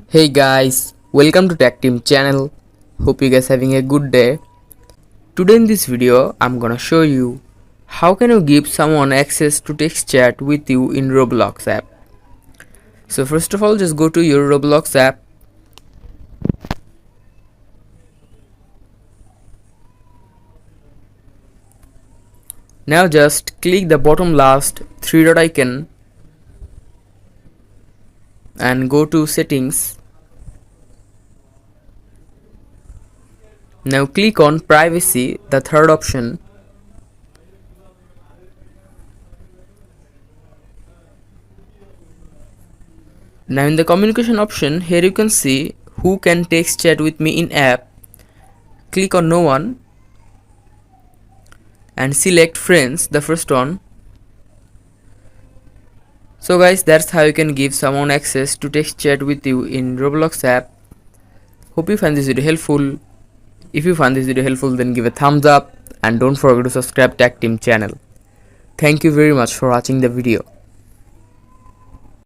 Hey guys, welcome to Tech Team channel. Hope you guys having a good day. Today in this video, I'm gonna show you how can you give someone access to text chat with you in Roblox app. So first of all, just go to your Roblox app. Now just click the bottom last three dot icon and go to settings. Now click on privacy, the third option. Now in the communication option, here you can see who can text chat with me in app. Click on no one and select friends, the first one. So guys, that's how you can give someone access to text chat with you in Roblox app. Hope you find this video helpful. If you find this video helpful, then give a thumbs up and don't forget to subscribe Tech Team channel. Thank you very much for watching the video.